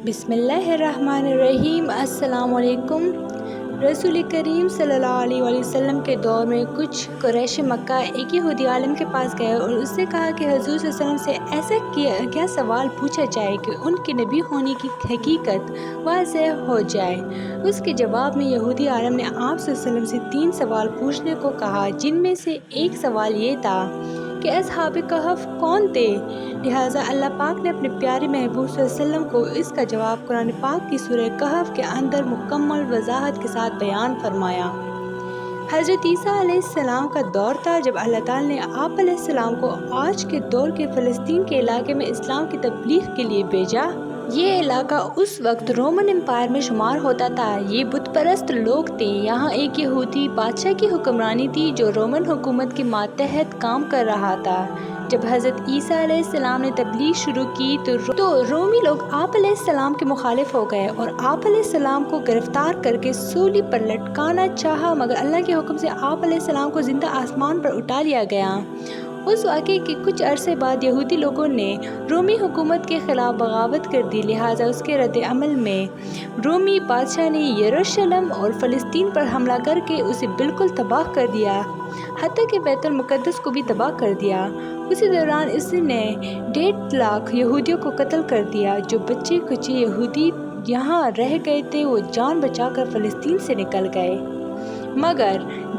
بسم اللہ الرحمن الرحیم۔ السلام علیکم۔ رسول کریم صلی اللہ علیہ وسلم کے دور میں کچھ قریش مکہ ایک یہودی عالم کے پاس گئے اور اس سے کہا کہ حضور صلی اللہ علیہ وسلم سے ایسا کیا سوال پوچھا جائے کہ ان کے نبی ہونے کی حقیقت واضح ہو جائے۔ اس کے جواب میں یہودی عالم نے آپ صلی اللہ علیہ وسلم سے 3 سوال پوچھنے کو کہا، جن میں سے ایک سوال یہ تھا کہ اصحاب کہف کون تھے؟ لہٰذا اللہ پاک نے اپنے پیارے محبوب صلی اللہ علیہ وسلم کو اس کا جواب قرآن پاک کی سورہ کہف کے اندر مکمل وضاحت کے ساتھ بیان فرمایا۔ حضرت عیسیٰ علیہ السلام کا دور تھا جب اللہ تعالیٰ نے آپ علیہ السلام کو آج کے دور کے فلسطین کے علاقے میں اسلام کی تبلیغ کے لیے بھیجا۔ یہ علاقہ اس وقت رومن امپائر میں شمار ہوتا تھا۔ یہ بت پرست لوگ تھے۔ یہاں ایک یہودی بادشاہ کی حکمرانی تھی جو رومن حکومت کے ماتحت کام کر رہا تھا۔ جب حضرت عیسیٰ علیہ السلام نے تبلیغ شروع کی تو رومی لوگ آپ علیہ السلام کے مخالف ہو گئے اور آپ علیہ السلام کو گرفتار کر کے سولی پر لٹکانا چاہا، مگر اللہ کے حکم سے آپ علیہ السلام کو زندہ آسمان پر اٹھا لیا گیا۔ اس واقعے کے کچھ عرصے بعد یہودی لوگوں نے رومی حکومت کے خلاف بغاوت کر دی، لہٰذا اس کے رد عمل میں رومی بادشاہ نے یروشلم اور فلسطین پر حملہ کر کے اسے بالکل تباہ کر دیا، حتیٰ کہ بیت المقدس کو بھی تباہ کر دیا۔ اسی دوران اس نے 1.5 لاکھ یہودیوں کو قتل کر دیا۔ جو بچے کچے یہودی یہاں رہ گئے تھے وہ جان بچا کر فلسطین سے نکل گئے، مگر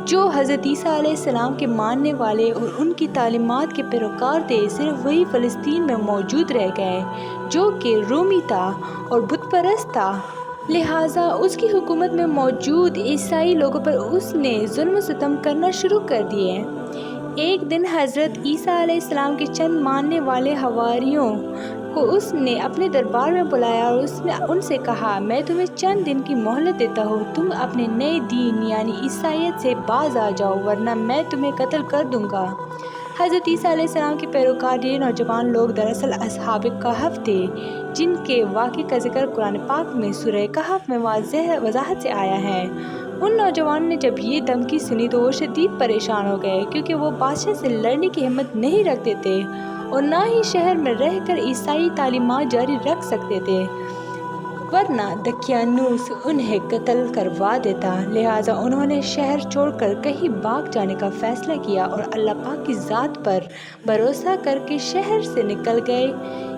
جو حضرت عیسیٰ علیہ السلام کے ماننے والے اور ان کی تعلیمات کے پیروکار تھے، صرف وہی فلسطین میں موجود رہ گئے جو کہ رومی تھا اور بت پرست تھا۔ لہٰذا اس کی حکومت میں موجود عیسائی لوگوں پر اس نے ظلم و ستم کرنا شروع کر دیے۔ ایک دن حضرت عیسیٰ علیہ السلام کے چند ماننے والے حواریوں کو اس نے اپنے دربار میں بلایا اور اس نے ان سے کہا، میں تمہیں چند دن کی مہلت دیتا ہوں، تم اپنے نئے دین یعنی عیسائیت سے باز آ جاؤ، ورنہ میں تمہیں قتل کر دوں گا۔ حضرت عیسیٰ علیہ السلام کے پیروکار یہ نوجوان لوگ دراصل اصحاب کہف تھے، جن کے واقعے کا ذکر قرآن پاک میں سورہ کہف میں وضاحت سے آیا ہے۔ ان نوجوانوں نے جب یہ دھمکی سنی تو وہ شدید پریشان ہو گئے، کیونکہ وہ بادشاہ سے لڑنے کی ہمت نہیں رکھتے تھے اور نہ ہی شہر میں رہ کر عیسائی تعلیمات جاری رکھ سکتے تھے، ورنہ دقیانوس انہیں قتل کروا دیتا۔ لہٰذا انہوں نے شہر چھوڑ کر کہیں بھاگ جانے کا فیصلہ کیا اور اللہ پاک کی ذات پر بھروسہ کر کے شہر سے نکل گئے،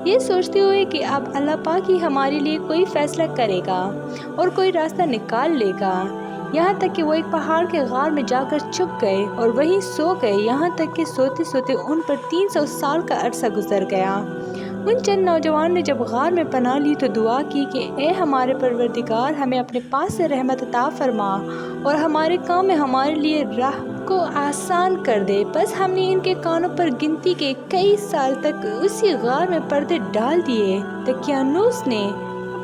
یہ سوچتے ہوئے کہ اب اللہ پاک ہی ہمارے لیے کوئی فیصلہ کرے گا اور کوئی راستہ نکال لے گا۔ یہاں تک کہ وہ ایک پہاڑ کے غار میں جا کر چھپ گئے اور وہیں سو گئے، یہاں تک کہ سوتے سوتے ان پر 300 سال کا عرصہ گزر گیا۔ ان چند نوجوانوں نے جب غار میں پناہ لی تو دعا کی کہ اے ہمارے پروردگار، ہمیں اپنے پاس سے رحمت عطا فرما اور ہمارے کام میں ہمارے لیے راہ کو آسان کر دے۔ بس ہم نے ان کے کانوں پر گنتی کے کئی سال تک اسی غار میں پردے ڈال دیے۔ دقیانوس نے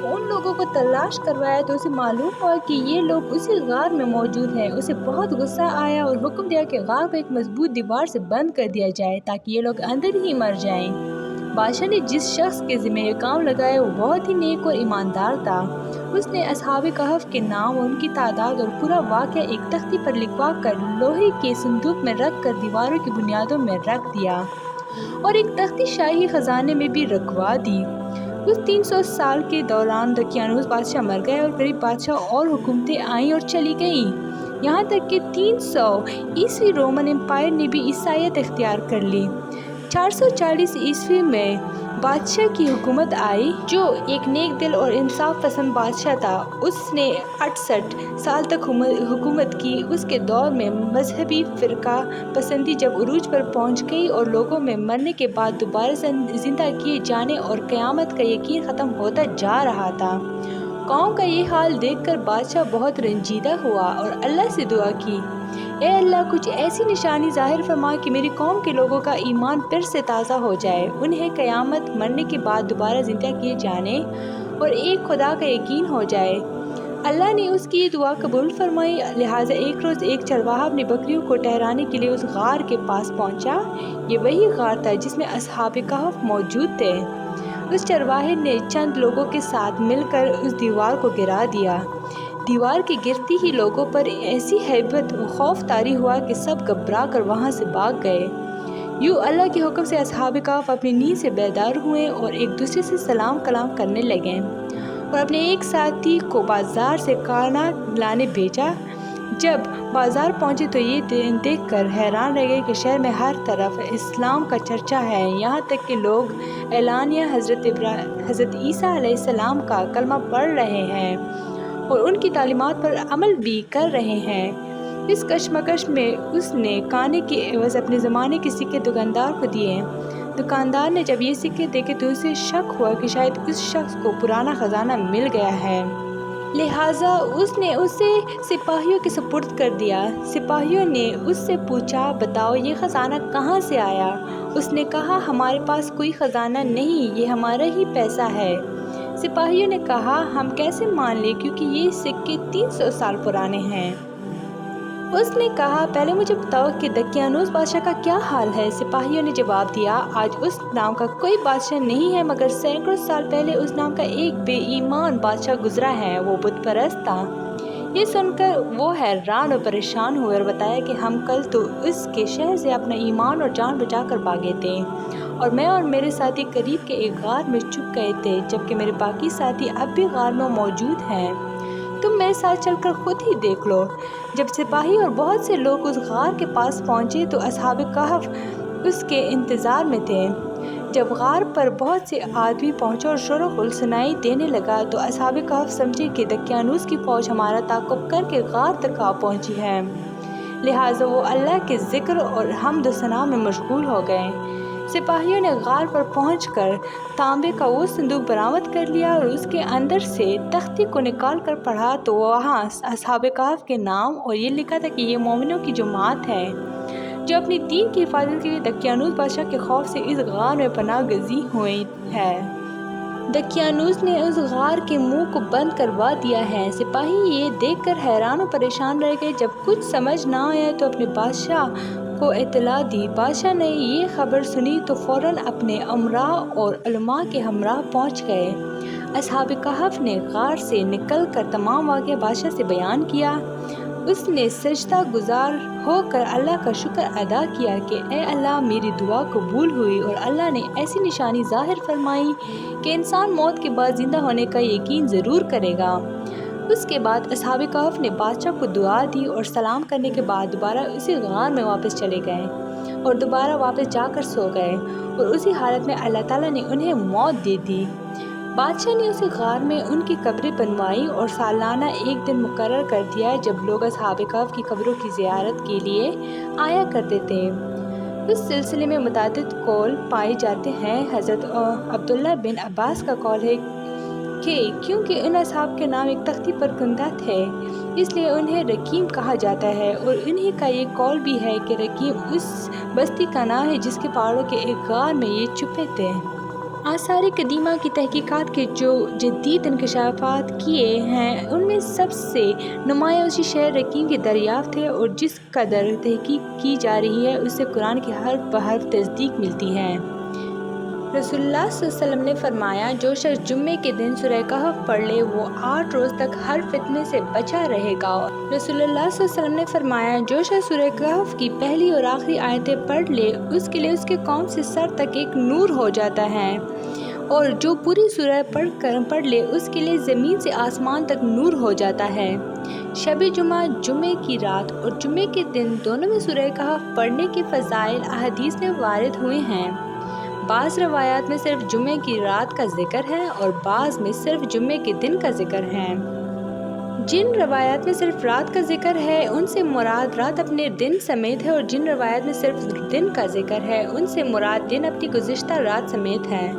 ان لوگوں کو تلاش کروایا تو اسے معلوم ہوا کہ یہ لوگ اسی غار میں موجود ہیں۔ اسے بہت غصہ آیا اور حکم دیا کہ غار کو ایک مضبوط دیوار سے بند کر دیا جائے تاکہ یہ لوگ اندر ہی مر جائیں۔ بادشاہ نے جس شخص کے ذمہ یہ کام لگایا وہ بہت ہی نیک اور ایماندار تھا۔ اس نے اصحاب کہف کے نام اور ان کی تعداد اور پورا واقعہ ایک تختی پر لکھوا کر لوہے کے صندوق میں رکھ کر دیواروں کی بنیادوں میں رکھ دیا اور ایک تختی شاہی خزانے میں بھی رکھوا دی۔ اس 300 سال کے دوران دقیانوس بادشاہ مر گئے اور قریب بادشاہ اور حکومتیں آئیں اور چلی گئیں، یہاں تک کہ 300 عیسوی رومن امپائر نے بھی عیسائیت اختیار کر لی۔ 440 عیسوی میں بادشاہ کی حکومت آئی جو ایک نیک دل اور انصاف پسند بادشاہ تھا۔ اس نے 68 سال تک حکومت کی۔ اس کے دور میں مذہبی فرقہ پسندی جب عروج پر پہنچ گئی اور لوگوں میں مرنے کے بعد دوبارہ زندہ کیے جانے اور قیامت کا یقین ختم ہوتا جا رہا تھا، قوم کا یہ حال دیکھ کر بادشاہ بہت رنجیدہ ہوا اور اللہ سے دعا کی، اے اللہ، کچھ ایسی نشانی ظاہر فرما کہ میری قوم کے لوگوں کا ایمان پھر سے تازہ ہو جائے، انہیں قیامت، مرنے کے بعد دوبارہ زندہ کیے جانے اور ایک خدا کا یقین ہو جائے۔ اللہ نے اس کی یہ دعا قبول فرمائی۔ لہٰذا ایک روز ایک چرواہا اپنی بکریوں کو ٹہرانے کے لیے اس غار کے پاس پہنچا۔ یہ وہی غار تھا جس میں اصحاب کہف موجود تھے۔ اس چرواہے نے چند لوگوں کے ساتھ مل کر اس دیوار کو گرا دیا۔ دیوار کے گرتے ہی لوگوں پر ایسی ہیبت و خوف طاری ہوا کہ سب گھبرا کر وہاں سے بھاگ گئے۔ یوں اللہ کے حکم سے اصحاب کہف اپنی نیند سے بیدار ہوئے اور ایک دوسرے سے سلام کلام کرنے لگے۔ اور اپنے ایک ساتھی کو بازار سے کھانا لانے بھیجا۔ جب بازار پہنچے تو یہ دیکھ کر حیران رہ گئے کہ شہر میں ہر طرف اسلام کا چرچا ہے، یہاں تک کہ لوگ اعلانیہ حضرت عیسیٰ علیہ السلام کا کلمہ پڑھ رہے ہیں اور ان کی تعلیمات پر عمل بھی کر رہے ہیں۔ اس کشمکش میں اس نے کھانے کے عوض اپنے زمانے کے سکے دکاندار کو دیے۔ دکاندار نے جب یہ سکے دیکھے تو اسے شک ہوا کہ شاید اس شخص کو پرانا خزانہ مل گیا ہے، لہٰذا اس نے اسے سپاہیوں کے سپرد کر دیا۔ سپاہیوں نے اس سے پوچھا، بتاؤ یہ خزانہ کہاں سے آیا؟ اس نے کہا، ہمارے پاس کوئی خزانہ نہیں، یہ ہمارا ہی پیسہ ہے۔ سپاہیوں نے کہا، ہم کیسے مان لیں کیونکہ یہ سکے 300 سال پرانے ہیں۔ اس نے کہا، پہلے مجھے بتاؤ کہ دقیانوس بادشاہ کا کیا حال ہے؟ سپاہیوں نے جواب دیا، آج اس نام کا کوئی بادشاہ نہیں ہے، مگر سینکڑوں سال پہلے اس نام کا ایک بے ایمان بادشاہ گزرا ہے، وہ بت پرست تھا۔ یہ سن کر وہ حیران اور پریشان ہوئے اور بتایا کہ ہم کل تو اس کے شہر سے اپنا ایمان اور جان بچا کر بھاگے تھے، اور میں اور میرے ساتھی قریب کے ایک غار میں چھپ گئے تھے، جبکہ میرے باقی ساتھی اب بھی غار میں موجود ہیں۔ تم میرے ساتھ چل کر خود ہی دیکھ لو۔ جب سپاہی اور بہت سے لوگ اس غار کے پاس پہنچے تو اصحاب کہف اس کے انتظار میں تھے۔ جب غار پر بہت سے آدمی پہنچے اور شور و غل سنائی دینے لگا تو اصحاب کہف سمجھے کہ دقیانوس کی فوج ہمارا تعاقب کر کے غار تک آ پہنچی ہے، لہٰذا وہ اللہ کے ذکر اور حمد و ثنا میں مشغول ہو گئے۔ سپاہیوں نے غار پر پہنچ کر تانبے کا وہ صندوق برآمد کر لیا اور اس کے اندر سے تختی کو نکال کر پڑھا تو وہاں اصحاب کہف کے نام اور یہ لکھا تھا کہ یہ مومنوں کی جماعت ہے جو اپنی دین کی حفاظت کے لیے دقیانوس بادشاہ کے خوف سے اس غار میں پناہ گزین ہوئی ہے۔ دقیانوس نے اس غار کے منہ کو بند کروا دیا ہے۔ سپاہی یہ دیکھ کر حیران اور پریشان رہ گئے۔ جب کچھ سمجھ نہ آیا تو اپنے بادشاہ کو اطلاع دی۔ بادشاہ نے یہ خبر سنی تو فوراً اپنے امراء اور علماء کے ہمراہ پہنچ گئے۔ اصحاب کہف نے غار سے نکل کر تمام واقعہ بادشاہ سے بیان کیا۔ اس نے سجدہ گزار ہو کر اللہ کا شکر ادا کیا کہ اے اللہ، میری دعا قبول ہوئی اور اللہ نے ایسی نشانی ظاہر فرمائی کہ انسان موت کے بعد زندہ ہونے کا یقین ضرور کرے گا۔ اس کے بعد اصحاب کہف نے بادشاہ کو دعا دی اور سلام کرنے کے بعد دوبارہ اسی غار میں واپس چلے گئے اور دوبارہ واپس جا کر سو گئے، اور اسی حالت میں اللہ تعالیٰ نے انہیں موت دے دی۔ بادشاہ نے اسی غار میں ان کی قبریں بنوائی اور سالانہ ایک دن مقرر کر دیا جب لوگ اصحاب کہف کی قبروں کی زیارت کے لیے آیا کرتے تھے۔ اس سلسلے میں متعدد قول پائے جاتے ہیں۔ حضرت عبداللہ بن عباس کا قول ہے کہ کیونکہ ان اصحاب کے نام ایک تختی پر کندہ تھے اس لیے انہیں رقیم کہا جاتا ہے، اور انہی کا یہ قول بھی ہے کہ رقیم اس بستی کا نام ہے جس کے پہاڑوں کے ایک غار میں یہ چھپے تھے۔ آثار قدیمہ کی تحقیقات کے جو جدید انکشافات کیے ہیں ان میں سب سے نمایاں اسی شہر رقیم کی دریافت ہے، اور جس قدر تحقیق کی جا رہی ہے اس سے قرآن کی حرف بحرف تصدیق ملتی ہے۔ رسول اللہ صلی اللہ علیہ وسلم نے فرمایا، جو شخص جمعے کے دن سورہ کہف پڑھ لے وہ 8 روز تک ہر فتنے سے بچا رہے گا۔ رسول اللہ صلی اللہ علیہ وسلم نے فرمایا، جو شخص سورہ کہف کی پہلی اور آخری آیتیں پڑھ لے اس کے لیے اس کے قوم سے سر تک ایک نور ہو جاتا ہے، اور جو پوری سورہ پڑھ لے اس کے لیے زمین سے آسمان تک نور ہو جاتا ہے۔ شب جمعہ، جمعے کی رات اور جمعے کے دن دونوں میں سورہ کہف پڑھنے کے فضائل احادیث میں وارد ہوئے ہیں۔ بعض روایات میں صرف جمعے کی رات کا ذکر ہے اور بعض میں صرف جمعے کے دن کا ذکر ہے۔ جن روایات میں صرف رات کا ذکر ہے ان سے مراد رات اپنے دن سمیت ہے، اور جن روایات میں صرف دن کا ذکر ہے ان سے مراد دن اپنی گزشتہ رات سمیت ہے۔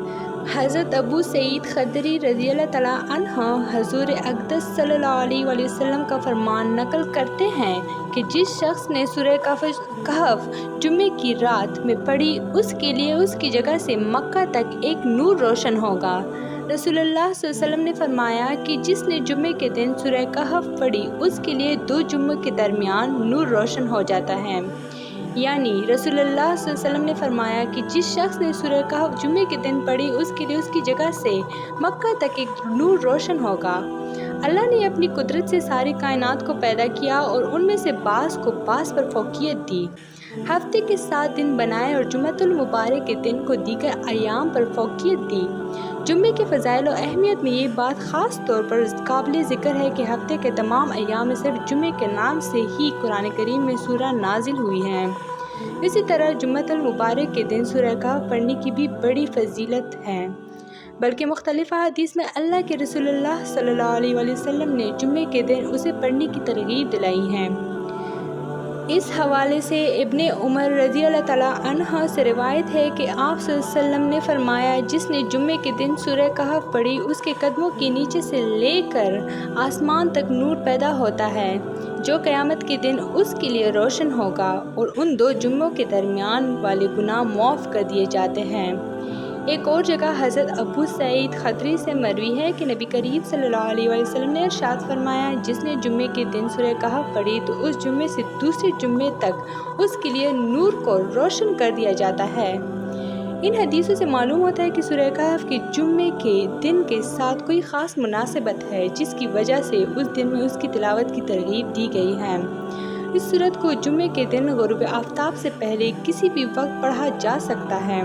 حضرت ابو سعید خدری رضی اللہ تعالیٰ عنہ حضور اقدس صلی اللہ علیہ وآلہ وسلم کا فرمان نقل کرتے ہیں کہ جس شخص نے سورہ کہف جمعے کی رات میں پڑھی اس کے لیے اس کی جگہ سے مکہ تک ایک نور روشن ہوگا۔ رسول اللہ صلی اللہ علیہ وسلم نے فرمایا کہ جس نے جمعے کے دن سورہ کہف پڑھی اس کے لیے 2 جمعوں کے درمیان نور روشن ہو جاتا ہے، یعنی رسول اللہ صلی اللہ علیہ وسلم نے فرمایا کہ جس شخص نے سورہ کہف جمعے کے دن پڑھی اس کے لیے اس کی جگہ سے مکہ تک ایک نور روشن ہوگا۔ اللہ نے اپنی قدرت سے ساری کائنات کو پیدا کیا اور ان میں سے بعض کو بعض پر فوقیت دی، ہفتے کے 7 دن بنائے اور جمعۃ المبارک کے دن کو دیگر ایام پر فوقیت دی۔ جمعے کے فضائل و اہمیت میں یہ بات خاص طور پر قابل ذکر ہے کہ ہفتے کے تمام ایام میں صرف جمعے کے نام سے ہی قرآن کریم میں سورہ نازل ہوئی ہے۔ اسی طرح جمعۃ المبارک کے دن سورہ کہف پڑھنے کی بھی بڑی فضیلت ہے، بلکہ مختلف احادیث میں اللہ کے رسول اللہ صلی اللہ علیہ وآلہ وسلم نے جمعے کے دن اسے پڑھنے کی ترغیب دلائی ہے۔ اس حوالے سے ابن عمر رضی اللہ تعالیٰ عنہ سے روایت ہے کہ آپ صلی اللہ علیہ وسلم نے فرمایا، جس نے جمعے کے دن سورہ کہف پڑھی اس کے قدموں کے نیچے سے لے کر آسمان تک نور پیدا ہوتا ہے جو قیامت کے دن اس کے لیے روشن ہوگا، اور ان دو جمعوں کے درمیان والے گناہ معاف کر دیے جاتے ہیں۔ ایک اور جگہ حضرت ابو سعید خدری سے مروی ہے کہ نبی کریم صلی اللہ علیہ وآلہ وسلم نے ارشاد فرمایا، جس نے جمعے کے دن سورہ کہف پڑھی تو اس جمعے سے دوسرے جمعے تک اس کے لیے نور کو روشن کر دیا جاتا ہے۔ ان حدیثوں سے معلوم ہوتا ہے کہ سورہ کہف کے جمعے کے دن کے ساتھ کوئی خاص مناسبت ہے، جس کی وجہ سے اس دن میں اس کی تلاوت کی ترغیب دی گئی ہے۔ اس سورت کو جمعے کے دن غروب آفتاب سے پہلے کسی بھی وقت پڑھا جا سکتا ہے،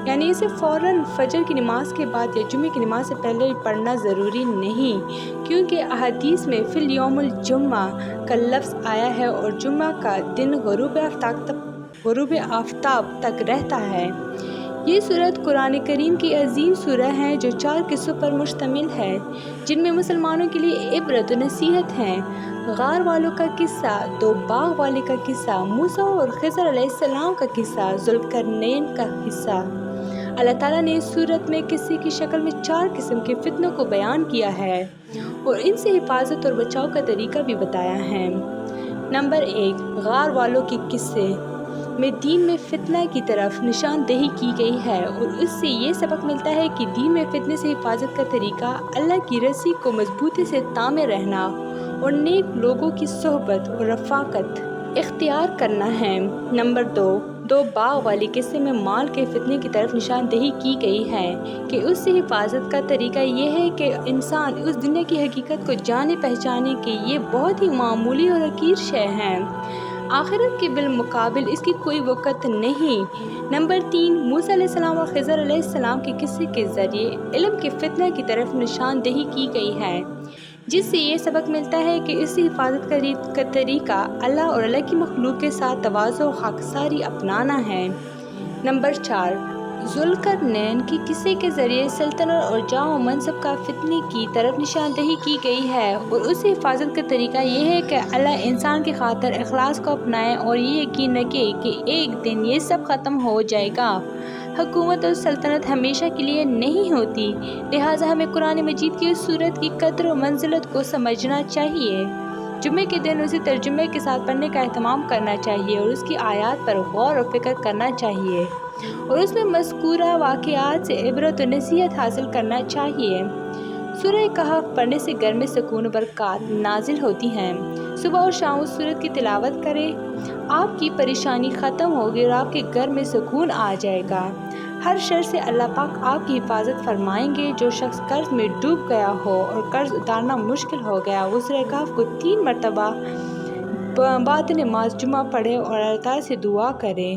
یعنی اسے فوراً فجر کی نماز کے بعد یا جمعے کی نماز سے پہلے پڑھنا ضروری نہیں، کیونکہ احادیث میں فی الیوم الجمعہ کا لفظ آیا ہے اور جمعہ کا دن غروب آفتاب تک رہتا ہے۔ یہ سورت قرآن کریم کی عظیم سورہ ہے جو 4 قصوں پر مشتمل ہے، جن میں مسلمانوں کے لیے عبرت و نصیحت ہیں۔ غار والوں کا قصہ، 2 باغ والے کا قصہ، موسیٰ اور خضر علیہ السلام کا قصہ، ذوالقرنین کا قصہ۔ اللہ تعالیٰ نے اس سورت میں قصے کی شکل میں 4 قسم کے فتنوں کو بیان کیا ہے اور ان سے حفاظت اور بچاؤ کا طریقہ بھی بتایا ہے۔ نمبر 1، غار والوں کے قصے میں دین میں فتنہ کی طرف نشاندہی کی گئی ہے اور اس سے یہ سبق ملتا ہے کہ دین میں فتنے سے حفاظت کا طریقہ اللہ کی رسی کو مضبوطی سے تامے رہنا اور نیک لوگوں کی صحبت اور رفاقت اختیار کرنا ہے۔ نمبر 2 باغ والے قصے میں مال کے فتنے کی طرف نشاندہی کی گئی ہے کہ اس سے حفاظت کا طریقہ یہ ہے کہ انسان اس دنیا کی حقیقت کو جانے پہچانے کہ یہ بہت ہی معمولی اور حقیر شے ہے، آخرت کے بالمقابل اس کی کوئی وقت نہیں۔ نمبر 3، موسیٰ علیہ السلام اور خضر علیہ السلام کے قصے کے ذریعے علم کے فتنہ کی طرف نشاندہی کی گئی ہے، جس سے یہ سبق ملتا ہے کہ اس سے حفاظت کا طریقہ اللہ اور اللہ کی مخلوق کے ساتھ تواضع و خاکساری اپنانا ہے۔ نمبر 4، ذوالقرنین کے قصے کے ذریعے سلطنت اور جاہ و منصب کا فتنے کی طرف نشاندہی کی گئی ہے اور اس سے حفاظت کا طریقہ یہ ہے کہ اللہ انسان کی خاطر اخلاص کو اپنائے اور یہ یقین رکھے کہ ایک دن یہ سب ختم ہو جائے گا۔ حکومت اور سلطنت ہمیشہ کے لیے نہیں ہوتی، لہٰذا ہمیں قرآن مجید کی اس سورت کی قدر و منزلت کو سمجھنا چاہیے۔ جمعے کے دن اسے ترجمے کے ساتھ پڑھنے کا اہتمام کرنا چاہیے اور اس کی آیات پر غور و فکر کرنا چاہیے اور اس میں مذکورہ واقعات سے عبرت و نصیحت حاصل کرنا چاہیے۔ سورہ کہف پڑھنے سے گھر میں سکون و برکات نازل ہوتی ہیں۔ صبح اور شام اس سورت کی تلاوت کریں، آپ کی پریشانی ختم ہوگی اور آپ کے گھر میں سکون آ جائے گا۔ ہر شر سے اللہ پاک آپ کی حفاظت فرمائیں گے۔ جو شخص قرض میں ڈوب گیا ہو اور قرض اتارنا مشکل ہو گیا، وہ سورہ کہف کو 3 مرتبہ بعد نماز جمعہ پڑھے اور اللہ تعالیٰ سے دعا کرے،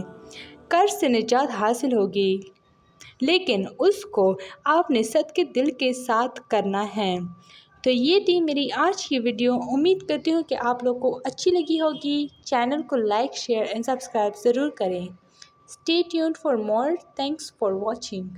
قرض سے نجات حاصل ہوگی، لیکن اس کو آپ نے صدقے دل کے ساتھ کرنا ہے۔ تو یہ تھی میری آج کی ویڈیو، امید کرتی ہوں کہ آپ لوگ کو اچھی لگی ہوگی۔ چینل کو لائک، شیئر اینڈ سبسکرائب ضرور کریں۔ Stay tuned for more. Thanks for watching.